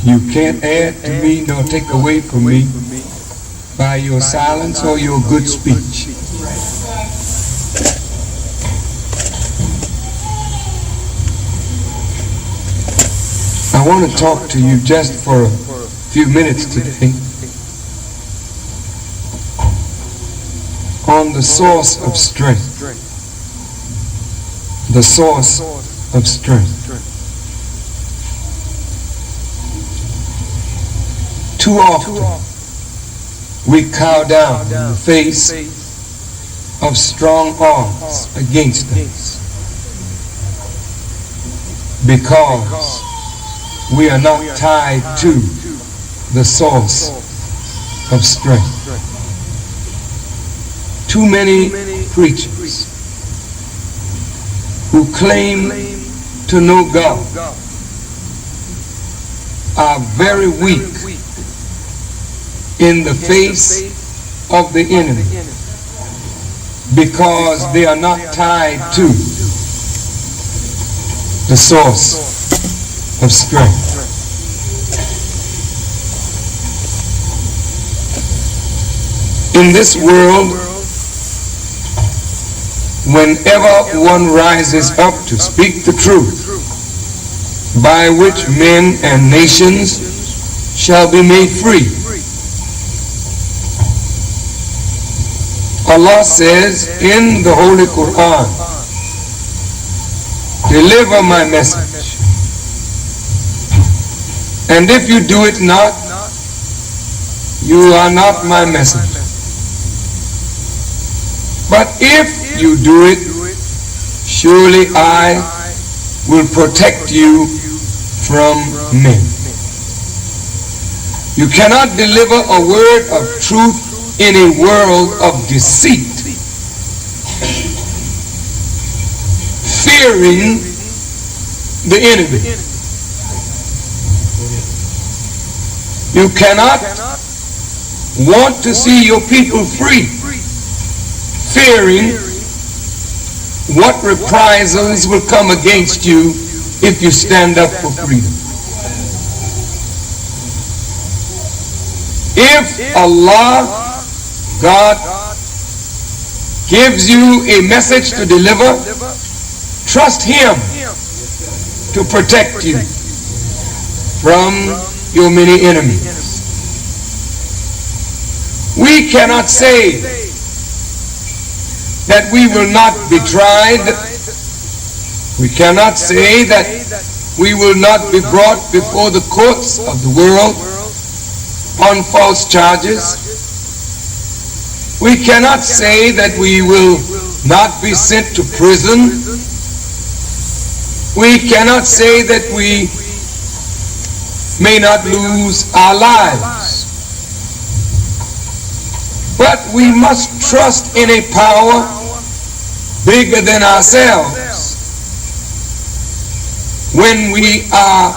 You can't add to me nor take away from me by your silence or your good speech. I want to talk to you just for a few minutes today on the source of strength. The source of strength. Too often we cow down in the face of strong odds against us because we are not tied to the source of strength. Too many preachers who claim to know God are very weak in the face of the enemy because they are not tied to the source of strength. In this world, whenever one rises up to speak the truth, by which men and nations shall be made free, Allah says in the Holy Quran, deliver my message. And if you do it not, you are not my messenger. But if you do it, surely I will protect you from men. You cannot deliver a word of truth in a world of deceit, fearing the enemy. You cannot want to see your people free, fearing what reprisals will come against you if you stand up for freedom. If Allah, God, gives you a message to deliver, trust Him to protect you from your many enemies. We cannot say that we will not be tried. We cannot say that we will not be brought before the courts of the world on false charges. We cannot say that we will not be sent to prison. We cannot say that we may not lose our lives. But we must trust in a power bigger than ourselves when we are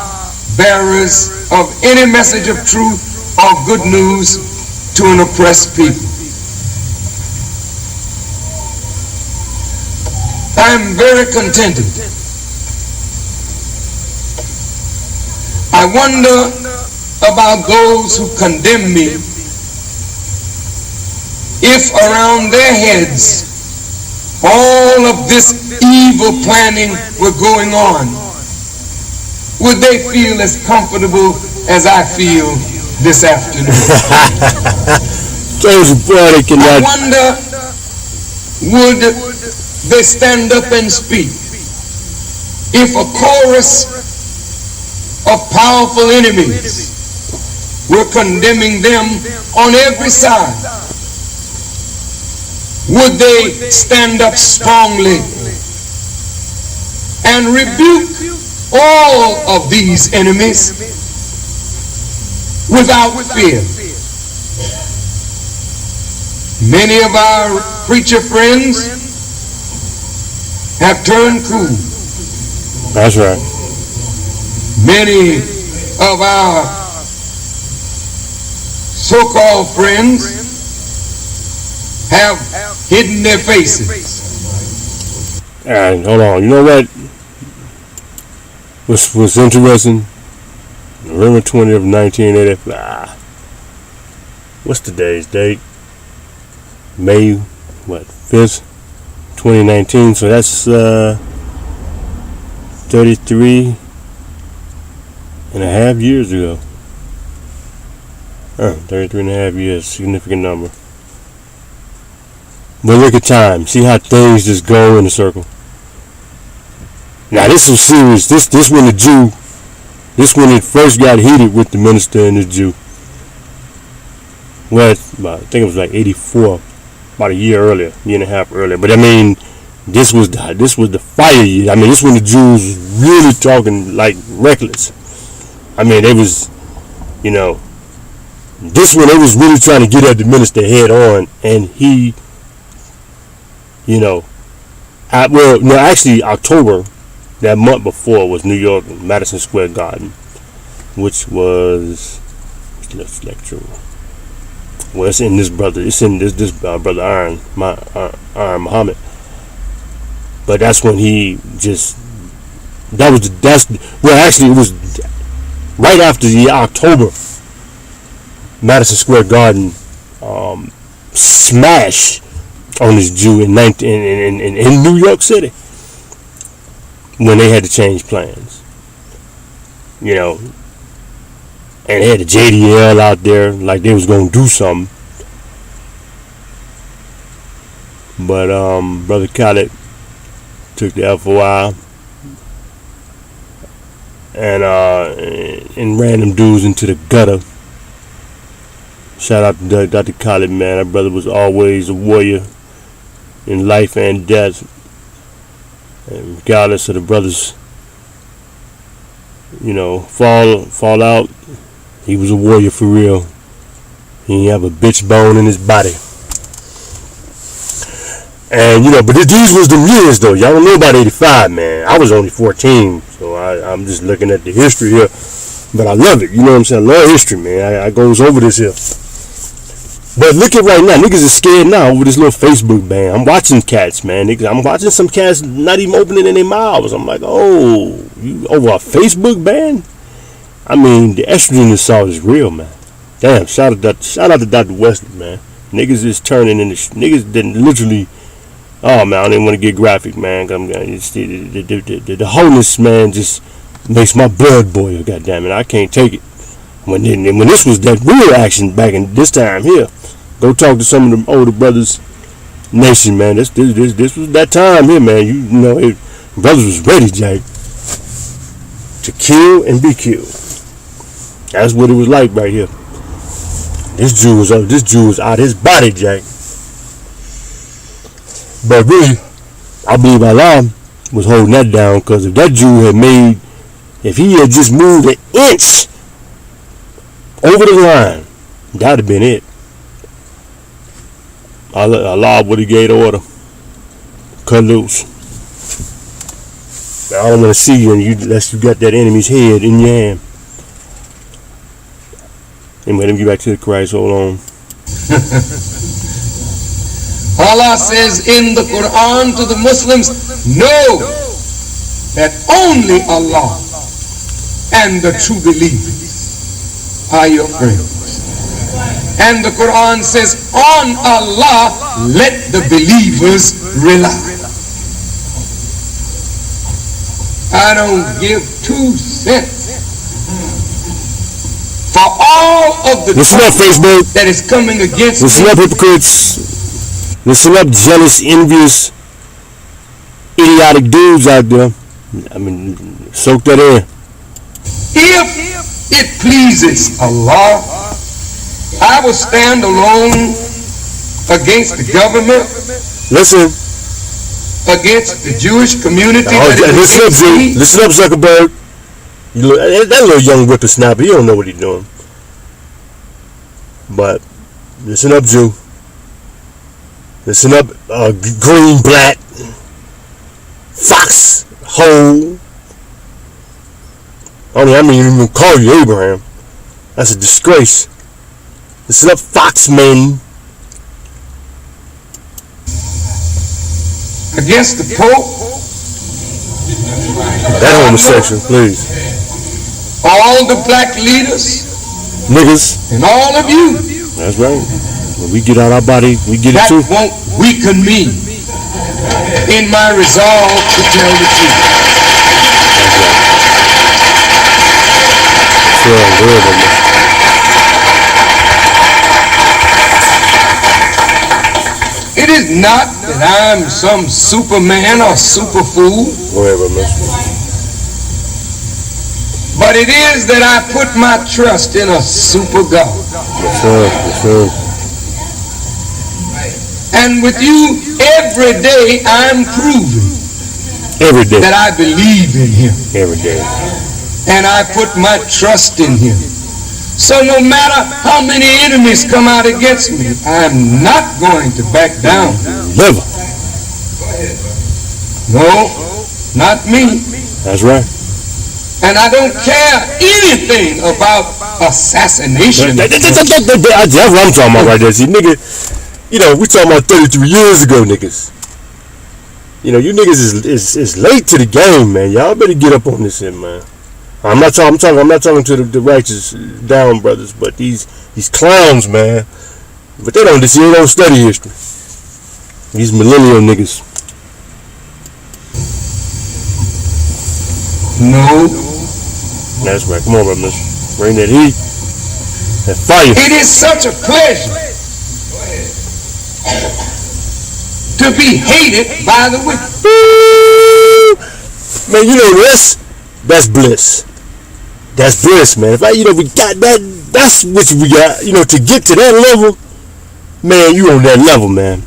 bearers of any message of truth or good news to an oppressed people. I am very contented. I wonder about those who condemn me if around their heads all of this evil planning were going on. Would they feel as comfortable as I feel this afternoon? I wonder, would they stand up and speak if a chorus of powerful enemies were condemning them on every side? Would they stand up strongly and rebuke all of these enemies without fear? Many of our preacher friends have turned cool. That's right. Many of our so-called friends have hidden their faces. All right, hold on. You know what? What's interesting? November 20th, 1985. What's today's date? May, 5th, 2019. So that's 33 and a half years ago. 33 and a half years. Significant number. But look at time. See how things just go in a circle. Now this was serious. This when the Jew. This when it first got heated with the minister and the Jew. Well, I think it was like 84, about a year earlier, year and a half earlier. But I mean, this was the fire year. I mean, this when the Jews was really talking like reckless. I mean, they was, this when they was really trying to get at the minister head on, and he, actually October. That month before was New York, Madison Square Garden, which was lecture. Well, it's in this brother. It's in this brother Iron Muhammad. But that's when he just actually it was right after the October Madison Square Garden smash on this Jew in New York City. When they had to change plans, and they had the JDL out there like they was gonna do something, but Brother Khaled took the FOI and ran them dudes into the gutter. Shout out to Dr. Khaled, man. That brother was always a warrior in life and death. And regardless of the brothers, fall out, he was a warrior for real. He didn't have a bitch bone in his body. And, but these was them years, though. Y'all don't know about 85, man. I was only 14, so I'm just looking at the history here. But I love it, you know what I'm saying? I love history, man. I goes over this here. But look at right now, niggas is scared now over this little Facebook ban. I'm watching cats, man. Niggas, I'm watching some cats not even opening in their mouths. I'm like, oh, you over a Facebook ban? I mean, the estrogen assault is real, man. Damn, shout out to Dr. Wesley, man. Niggas is turning into niggas didn't literally. Oh man, I didn't want to get graphic, man. The wholeness, man, just makes my blood boil. Goddamn it, I can't take it. When this was that real action back in this time here. Go talk to some of them older brothers, nation, man. This was that time here, man. Brothers was ready, Jack, to kill and be killed. That's what it was like right here. This Jew was out his body, Jack. But really, I believe Allah was holding that down, because if that Jew if he had just moved an inch over the line, that'd have been it. Allah would have gave the order. Cut loose. I don't want to see you unless you got that enemy's head in your hand. Anyway, let me get back to the Christ. Hold on. Allah says in the Quran to the Muslims, know that only Allah and the true believers are your friends. And the Quran says, on Allah let the believers rely. I don't give 2 cents for all of the listen up, Facebook. That is coming against listen me. Up, hypocrites. Listen up, jealous, envious, idiotic dudes out there. I mean, soak that in. If it pleases Allah, I will stand alone against the government. Listen. Against the Jewish community. Listen up, Zuckerberg. That little young whippersnapper, he don't know what he's doing. But listen up, Jew. Listen up, green, black, fox, hole. I mean, even call you Abraham. That's a disgrace. Listen up, fox men. Against the Pope. That homosexual, please. all the black leaders, niggas, and all of you. That's right. When we get out our body, we get it too. That won't weaken me in my resolve to tell the truth. That's right. It is not that I'm some superman or super fool. Whatever, mister. But it is that I put my trust in a super God. Yes, sir. Yes, sir. And with you, every day I'm proving that I believe in Him. Every day. And I put my trust in Him. So no matter how many enemies come out against me, I'm not going to back down. Never. No, not me. That's right. And I don't care anything about assassination. That's what I'm talking about right there. See, nigga, you know, we talking about 33 years ago, niggas. You know, you niggas is late to the game, man. Y'all better get up on this shit, man. I'm not talking to the righteous down brothers, but these clowns, man. But they don't study history. These millennial niggas. No. That's right. Come on, man, mister. Bring that heat. That fire. It is such a pleasure to be hated by the wicked. Man, you know that's bliss. That's bliss, man. If we got that, that's what we got. You know, to get to that level, man, you on that level, man.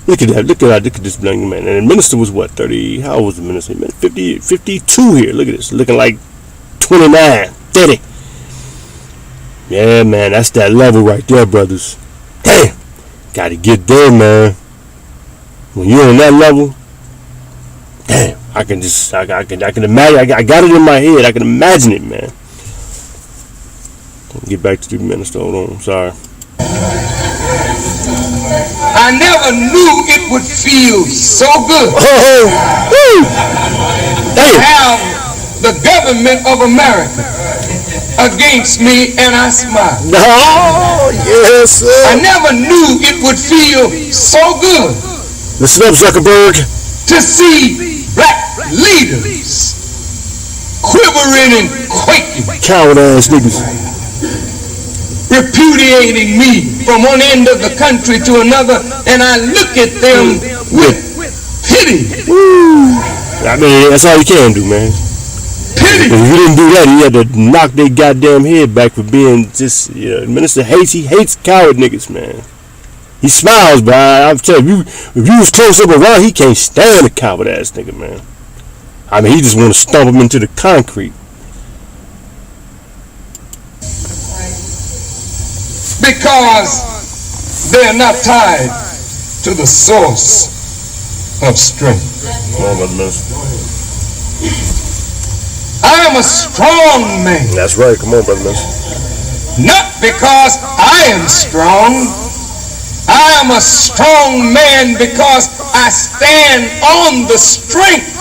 Look at that. Look at this young man. And the minister was what, 30? How old was the minister? Man, 50, 52 here. Look at this. Looking like 29, 30. Yeah, man, that's that level right there, brothers. Damn. Got to get there, man. When you're on that level, damn. I can imagine. I got it in my head. I can imagine it, man. Get back to the minister. Hold on. I'm sorry. I never knew it would feel so good to have the government of America against me, and I smiled. Oh, yes, sir. I never knew it would feel so good. Listen up, Zuckerberg. To see black leaders quivering and quaking, coward ass niggas, repudiating me from one end of the country to another, and I look at them with pity. I mean, that's all you can do, man. Pity. If you didn't do that, he had to knock their goddamn head back for being just, the minister hates coward niggas, man. He smiles, but I'm telling you, if you was close up around, he can't stand a coward ass nigga, man. I mean, he just want to stomp him into the concrete. Because they are not tied to the source of strength. I am a strong man. That's right. Come on, brother, man. Not because I am strong. I am a strong man because I stand on the strength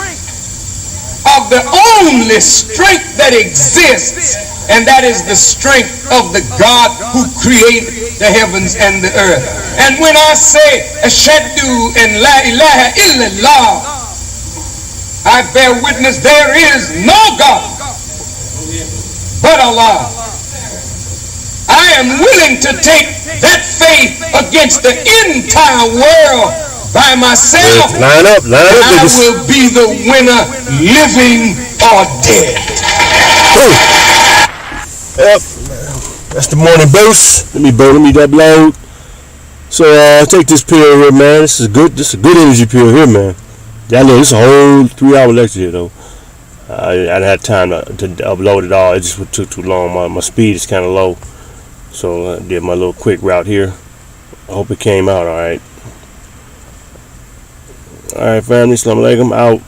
of the only strength that exists, and that is the strength of the God who created the heavens and the earth. And when I say Ashhadu and La ilaha illallah, I bear witness there is no God but Allah. I am willing to take that faith against the entire world by myself. Line up, I will be the winner, living or dead. Yep. That's the morning boost. Let me upload. So take this pill here, man. This is a good energy pill here, man. I know this is a whole 3-hour lecture here though. I didn't have time to upload it all. It just took too long. My speed is kind of low. So I did my little quick route here. I hope it came out all right. All right, family. Assalamu alaikum. Out.